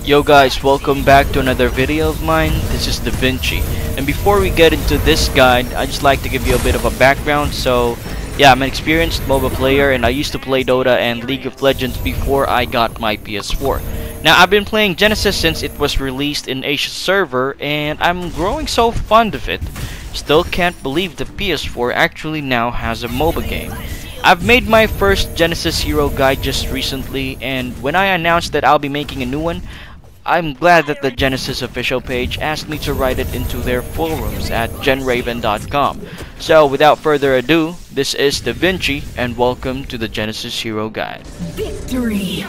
Yo guys, welcome back to another video of mine. This is Da Vinci, and before we get into this guide, I just like to give you a bit of a background. So yeah, I'm an experienced MOBA player and I used to play Dota and League of Legends before I got my PS4. Now I've been playing Genesis since it was released in Asia server and I'm growing so fond of it. Still can't believe the PS4 actually now has a MOBA game. I've made my first Genesis Hero guide just recently, and when I announced that I'll be making a new one, I'm glad that the Genesis official page asked me to write it into their forums at genraven.com. So without further ado, this is Da Vinci and welcome to the Genesis Hero Guide. Victory!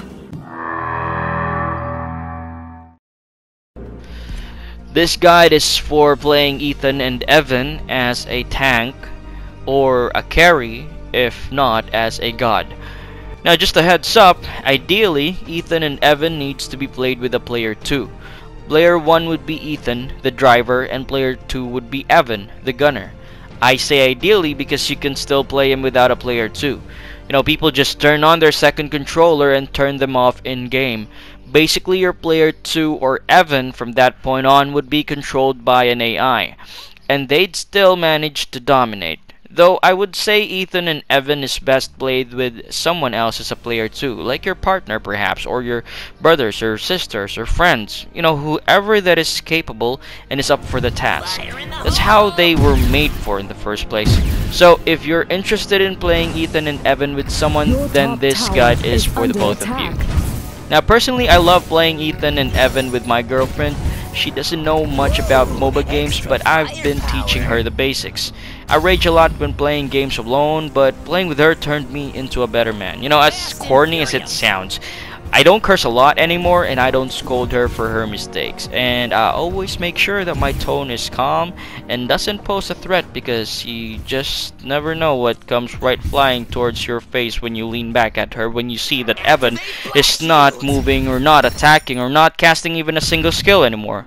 This guide is for playing Ethan and Evan as a tank or a carry, if not as a god. Now just a heads up, ideally Ethan and Evan needs to be played with a player 2. Player 1 would be Ethan, the driver, and player 2 would be Evan, the gunner. I say ideally because you can still play him without a player 2. You know, people just turn on their second controller and turn them off in game. Basically your player 2 or Evan from that point on would be controlled by an AI, and they'd still manage to dominate. Though I would say Ethan and Evan is best played with someone else as a player too, like your partner perhaps, or your brothers or sisters or friends. You know, whoever that is capable and is up for the task. That's how they were made for in the first place. So if you're interested in playing Ethan and Evan with someone, then this guide is for the both of you. Now personally, I love playing Ethan and Evan with my girlfriend. She doesn't know much about MOBA games, but I've been teaching her the basics. I rage a lot when playing games alone, but playing with her turned me into a better man. You know, as corny as it sounds, I don't curse a lot anymore and I don't scold her for her mistakes. And I always make sure that my tone is calm and doesn't pose a threat, because you just never know what comes right flying towards your face when you lean back at her when you see that Evan is not moving or not attacking or not casting even a single skill anymore.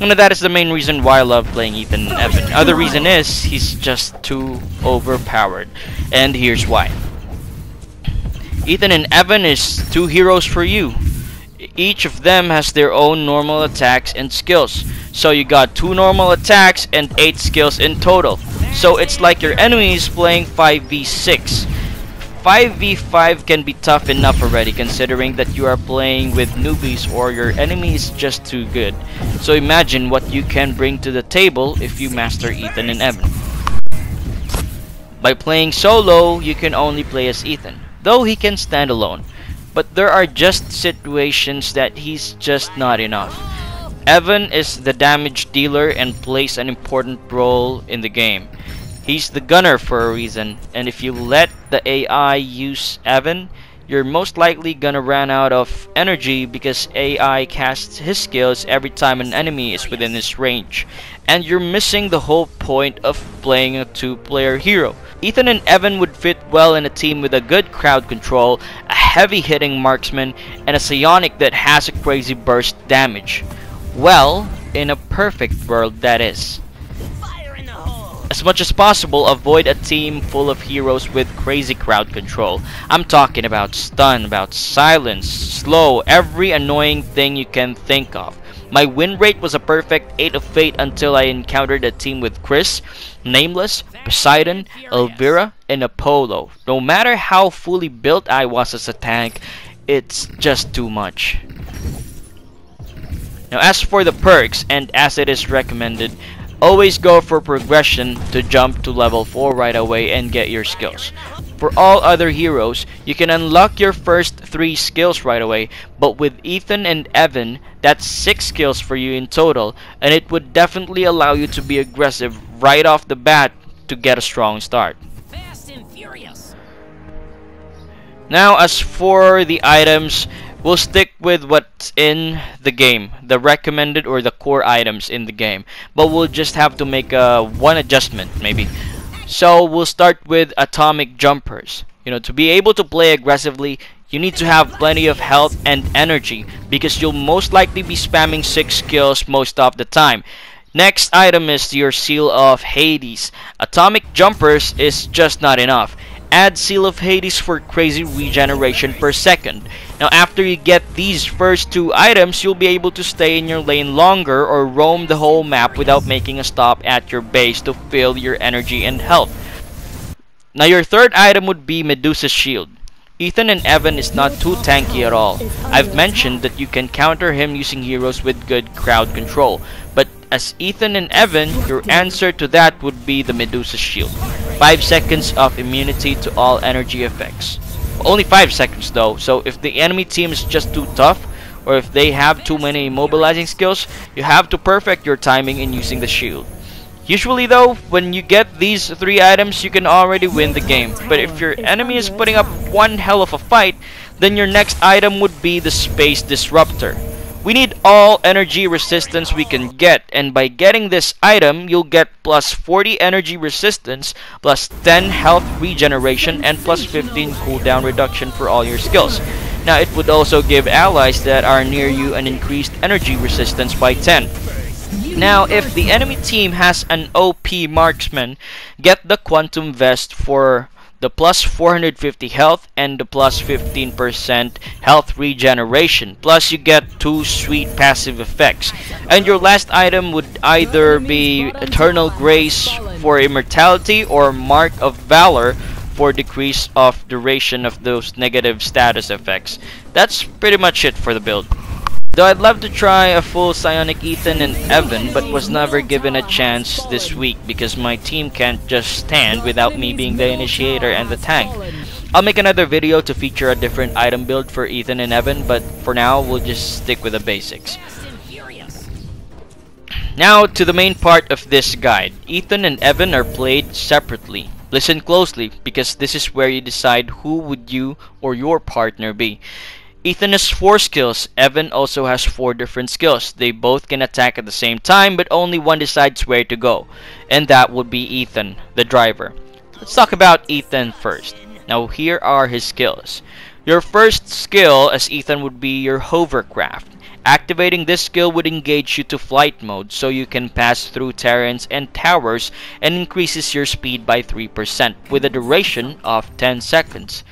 And that is the main reason why I love playing Ethan and Evan. Other reason is he's just too overpowered, and here's why. Ethan and Evan is two heroes for you. Each of them has their own normal attacks and skills. So you got 2 normal attacks and 8 skills in total. So it's like your enemy is playing 5v6. 5v5 can be tough enough already, considering that you are playing with newbies or your enemy is just too good. So imagine what you can bring to the table if you master Ethan and Evan. By playing solo, you can only play as Ethan, though he can stand alone. But there are just situations that he's just not enough. Evan is the damage dealer and plays an important role in the game. He's the gunner for a reason, and if you let the AI use Evan, you're most likely gonna run out of energy because AI casts his skills every time an enemy is within his range, and you're missing the whole point of playing a 2-player hero. Ethan and Evan would fit well in a team with a good crowd control, a heavy hitting marksman, and a psionic that has a crazy burst damage. Well, in a perfect world, that is. As much as possible, avoid a team full of heroes with crazy crowd control. I'm talking about stun, about silence, slow, every annoying thing you can think of. My win rate was a perfect 8 of Fate until I encountered a team with Chris, Nameless, Poseidon, Elvira, and Apollo. No matter how fully built I was as a tank, it's just too much. Now as for the perks, and as it is recommended, always go for progression to jump to level 4 right away and get your skills. For all other heroes, you can unlock your first 3 skills right away, but with Ethan and Evan, that's 6 skills for you in total, and it would definitely allow you to be aggressive right off the bat to get a strong start. Fast and furious. Now as for the items, we'll stick with what's in the game, the recommended or the core items in the game, but we'll just have to make one adjustment maybe. So we'll start with atomic jumpers. You know, to be able to play aggressively, you need to have plenty of health and energy, because you'll most likely be spamming 6 skills most of the time. Next item is your Seal of Hades. Atomic jumpers is just not enough. Add Seal of Hades for crazy regeneration per second. Now after you get these first two items, you'll be able to stay in your lane longer or roam the whole map without making a stop at your base to fill your energy and health. Now your third item would be Medusa's Shield. Ethan and Evan is not too tanky at all. I've mentioned that you can counter him using heroes with good crowd control, but as Ethan and Evan, your answer to that would be the Medusa's Shield. 5 seconds of immunity to all energy effects. Only 5 seconds though, so if the enemy team is just too tough, or if they have too many immobilizing skills, you have to perfect your timing in using the shield. Usually though, when you get these 3 items, you can already win the game. But if your enemy is putting up one hell of a fight, then your next item would be the Space Disruptor. We need all energy resistance we can get, and by getting this item, you'll get plus 40 energy resistance, plus 10 health regeneration, and plus 15 cooldown reduction for all your skills. Now it would also give allies that are near you an increased energy resistance by 10. Now, if the enemy team has an OP marksman, get the Quantum Vest for the plus 450 health and the plus 15% health regeneration. Plus, you get 2 sweet passive effects. And your last item would either be Eternal Grace for immortality or Mark of Valor for decrease of duration of those negative status effects. That's pretty much it for the build. Though I'd love to try a full Psionic Ethan and Evan, but was never given a chance this week because my team can't just stand without me being the initiator and the tank. I'll make another video to feature a different item build for Ethan and Evan, but for now we'll just stick with the basics. Now to the main part of this guide. Ethan and Evan are played separately. Listen closely because this is where you decide who would you or your partner be. Ethan has 4 skills. Evan also has 4 different skills. They both can attack at the same time, but only one decides where to go. And that would be Ethan, the driver. Let's talk about Ethan first. Now here are his skills. Your first skill as Ethan would be your hovercraft. Activating this skill would engage you to flight mode so you can pass through terrains and towers and increases your speed by 3% with a duration of 10 seconds.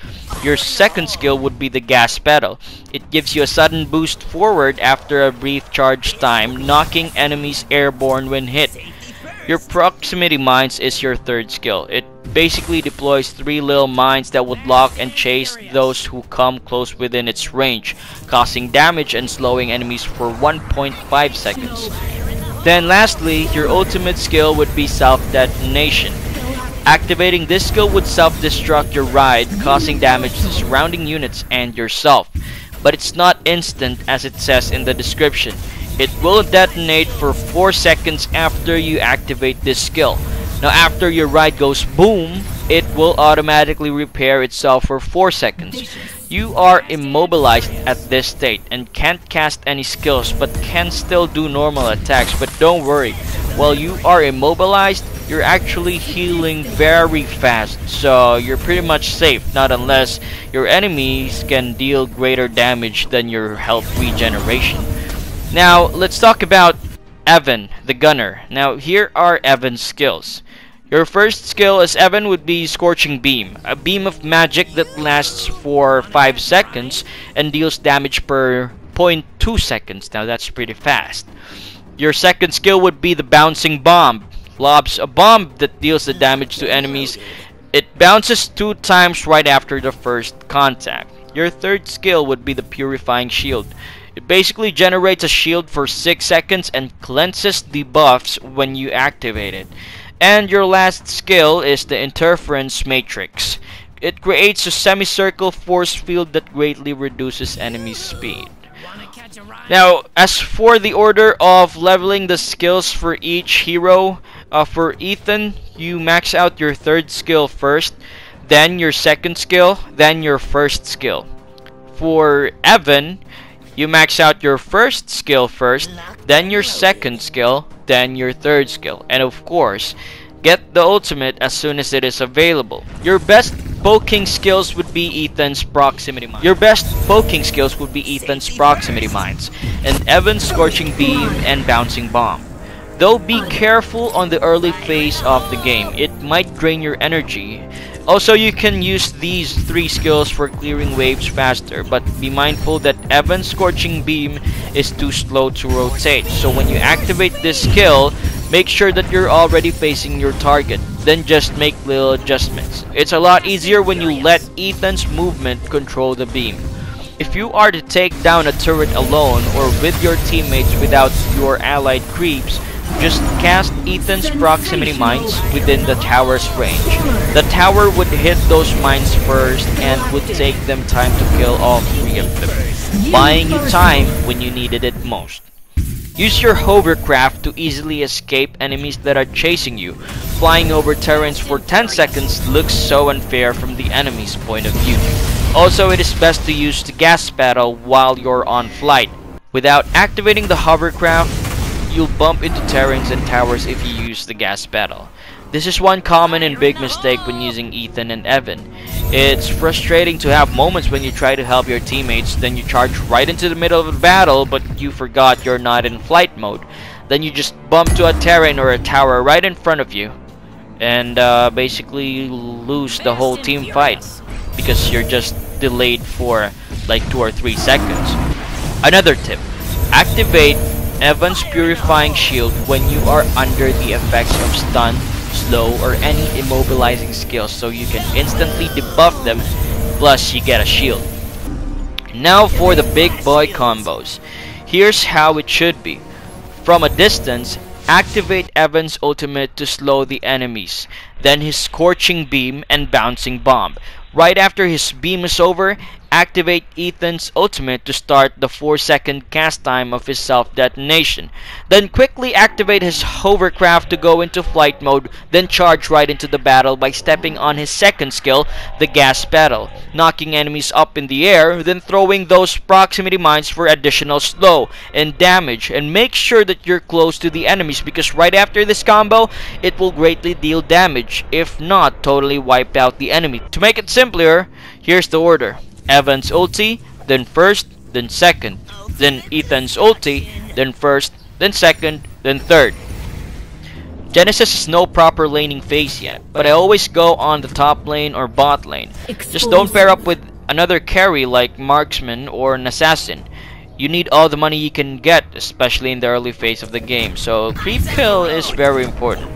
Your second skill would be the gas pedal. It gives you a sudden boost forward after a brief charge time, knocking enemies airborne when hit. Your proximity mines is your third skill. It basically deploys 3 little mines that would lock and chase those who come close within its range, causing damage and slowing enemies for 1.5 seconds. Then lastly, your ultimate skill would be self-detonation. Activating this skill would self-destruct your ride, causing damage to surrounding units and yourself. But it's not instant as it says in the description. It will detonate for 4 seconds after you activate this skill. Now after your ride goes boom, it will automatically repair itself for 4 seconds. You are immobilized at this state and can't cast any skills but can still do normal attacks. But don't worry, while you are immobilized, you're actually healing very fast, so you're pretty much safe, not unless your enemies can deal greater damage than your health regeneration. Now, let's talk about Evan, the gunner. Now, here are Evan's skills. Your first skill as Evan would be Scorching Beam, a beam of magic that lasts for 5 seconds and deals damage per 0.2 seconds. Now, that's pretty fast. Your second skill would be the Bouncing Bomb. Lobs a bomb that deals the damage to enemies. It bounces 2 times right after the first contact. Your third skill would be the Purifying Shield. It basically generates a shield for 6 seconds and cleanses debuffs when you activate it. And your last skill is the Interference Matrix. It creates a semicircle force field that greatly reduces enemy speed. Now, as for the order of leveling the skills for each hero, for Ethan, you max out your third skill first, then your second skill, then your first skill. For Evan, you max out your first skill first, then your second skill, then your third skill. And of course, get the ultimate as soon as it is available. Your best poking skills would be Ethan's proximity mines. And Evan's Scorching Beam and Bouncing Bomb. Though be careful on the early phase of the game. It might drain your energy Also, you can use these 3 skills for clearing waves faster, but be mindful that Evan's Scorching Beam is too slow to rotate. So when you activate this skill, make sure that you're already facing your target, then just make little adjustments. It's a lot easier when you let Ethan's movement control the beam. If you are to take down a turret alone or with your teammates without your allied creeps, just cast Ethan's proximity mines within the tower's range. The tower would hit those mines first and would take them time to kill all 3 of them, buying you time when you needed it most. Use your hovercraft to easily escape enemies that are chasing you. Flying over terrains for 10 seconds looks so unfair from the enemy's point of view. Also, it is best to use the gas pedal while you're on flight. Without activating the hovercraft, you'll bump into terrains and towers if you use the gas pedal. This is one common and big mistake when using Ethan and Evan. It's frustrating to have moments when you try to help your teammates, then you charge right into the middle of the battle, but you forgot you're not in flight mode. Then you just bump to a terrain or a tower right in front of you, and basically lose the whole team fight because you're just delayed for like 2 or 3 seconds. Another tip: activate Evan's Purifying Shield when you are under the effects of stun, slow, or any immobilizing skills, so you can instantly debuff them, plus you get a shield. Now for the big boy combos. Here's how it should be. From a distance, activate Evan's ultimate to slow the enemies, then his Scorching Beam and Bouncing Bomb. Right after his beam is over, activate Ethan's ultimate to start the 4-second cast time of his self-detonation. Then quickly activate his hovercraft to go into flight mode, then charge right into the battle by stepping on his second skill, the gas pedal, knocking enemies up in the air, then throwing those proximity mines for additional slow and damage. And make sure that you're close to the enemies, because right after this combo, it will greatly deal damage, if not totally wipe out the enemy. To make it simpler, here's the order: Evan's ulti, then first, then second, then Ethan's ulti, then first, then second, then third. Genesis has no proper laning phase yet, but I always go on the top lane or bot lane. Just don't pair up with another carry like marksman or an assassin. You need all the money you can get, especially in the early phase of the game, so creep kill is very important.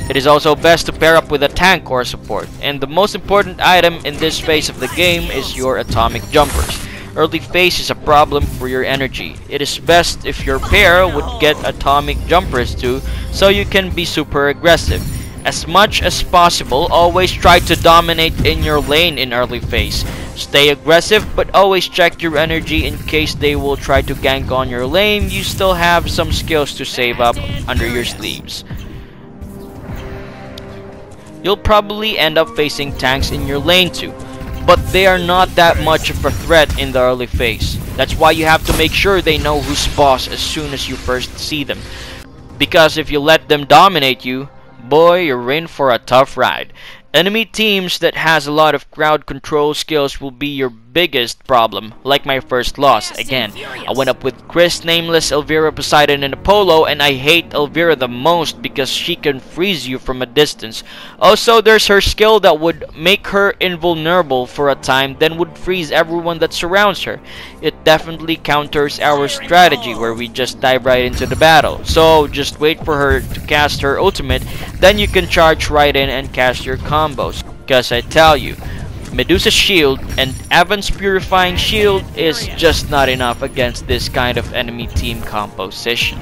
It is also best to pair up with a tank or support, and the most important item in this phase of the game is your atomic jumpers. Early phase is a problem for your energy. It is best if your pair would get atomic jumpers too, so you can be super aggressive. As much as possible, always try to dominate in your lane in early phase. Stay aggressive, but always check your energy in case they will try to gank on your lane. You still have some skills to save up under your sleeves. You'll probably end up facing tanks in your lane too, but they are not that much of a threat in the early phase. That's why you have to make sure they know who's boss as soon as you first see them, because if you let them dominate you, boy, you're in for a tough ride. Enemy teams that has a lot of crowd control skills will be your biggest problem, like my first loss. Again, I went up with Chris, Nameless, Elvira, Poseidon, and Apollo, and I hate Elvira the most because she can freeze you from a distance. Also, there's her skill that would make her invulnerable for a time, then would freeze everyone that surrounds her. It definitely counters our strategy where we just dive right into the battle. So just wait for her to cast her ultimate, then you can charge right in and cast your combos. Because I tell you, Medusa's shield and Evan's Purifying Shield is just not enough against this kind of enemy team composition.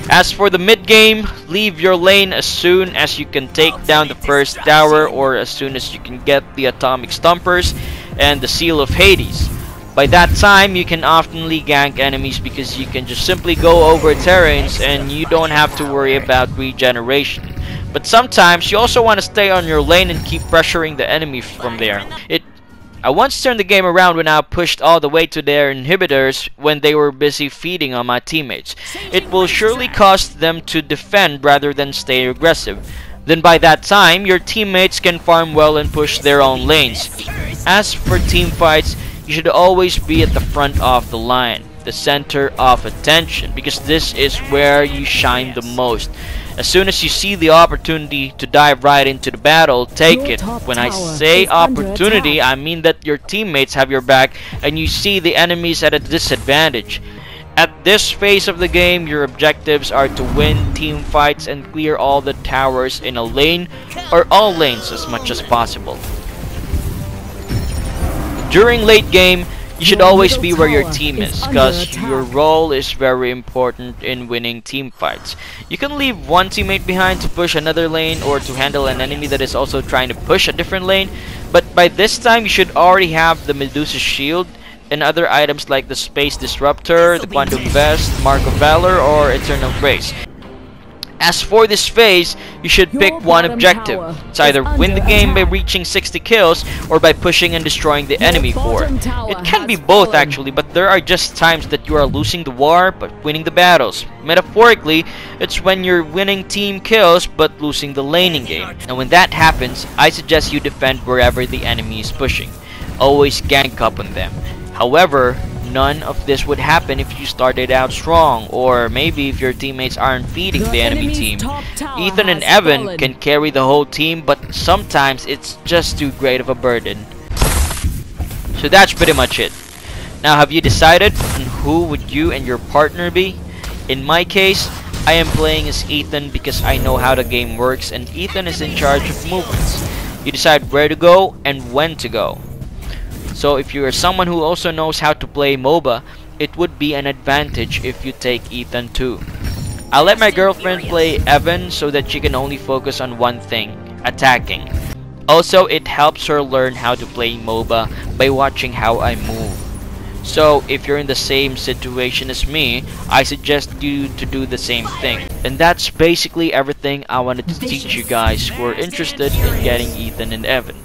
As for the mid game, leave your lane as soon as you can take down the first tower, or as soon as you can get the atomic stumpers and the seal of Hades. By that time, you can oftenly gank enemies because you can just simply go over terrains and you don't have to worry about regeneration. But sometimes you also want to stay on your lane and keep pressuring the enemy from there. I once turned the game around when I pushed all the way to their inhibitors when they were busy feeding on my teammates. It will surely cost them to defend rather than stay aggressive. Then by that time, your teammates can farm well and push their own lanes. As for team fights, you should always be at the front of the line. the center of attention, because this is where you shine the most. As soon as you see the opportunity to dive right into the battle, take it. When I say opportunity, I mean that your teammates have your back and you see the enemies at a disadvantage. At this phase of the game, your objectives are to win team fights and clear all the towers in a lane or all lanes as much as possible. During late game, you should always be where your team is, because your role is very important in winning team fights. You can leave one teammate behind to push another lane or to handle an enemy that is also trying to push a different lane, but by this time you should already have the Medusa shield and other items like the Space Disruptor, the Quantum Vest, Mark of Valor, or Eternal Grace. As for this phase, you should pick one objective. It's either win the game by reaching 60 kills or by pushing and destroying the enemy fort. It can be both actually, but there are just times that you are losing the war but winning the battles. Metaphorically, it's when you're winning team kills but losing the laning game. And when that happens, I suggest you defend wherever the enemy is pushing. Always gank up on them. However, none of this would happen if you started out strong, or maybe if your teammates aren't feeding the enemy team. Ethan and Evan can carry the whole team, but sometimes it's just too great of a burden. So that's pretty much it. Now, have you decided on who would you and your partner be? In my case, I am playing as Ethan because I know how the game works and Ethan is in charge of movements. You decide where to go and when to go. So if you are someone who also knows how to play MOBA, it would be an advantage if you take Ethan too. I'll let my girlfriend play Evan so that she can only focus on one thing, attacking. Also, it helps her learn how to play MOBA by watching how I move. So if you're in the same situation as me, I suggest you to do the same thing. And that's basically everything I wanted to teach you guys who are interested in getting Ethan and Evan.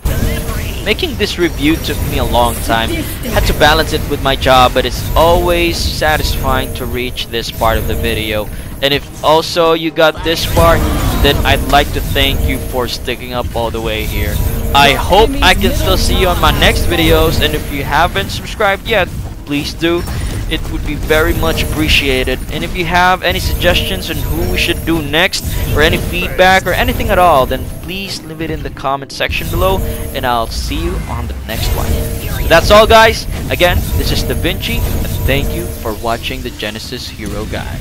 Making this review took me a long time. Had to balance it with my job, but it's always satisfying to reach this part of the video. And if also you got this far, then I'd like to thank you for sticking up all the way here. I hope I can still see you on my next videos, and if you haven't subscribed yet, please do. It would be very much appreciated. And if you have any suggestions on who we should do next, or any feedback or anything at all, then please leave it in the comment section below, and I'll see you on the next one. So that's all guys. Again, this is Da Vinci, and thank you for watching the Genesis Hero Guide.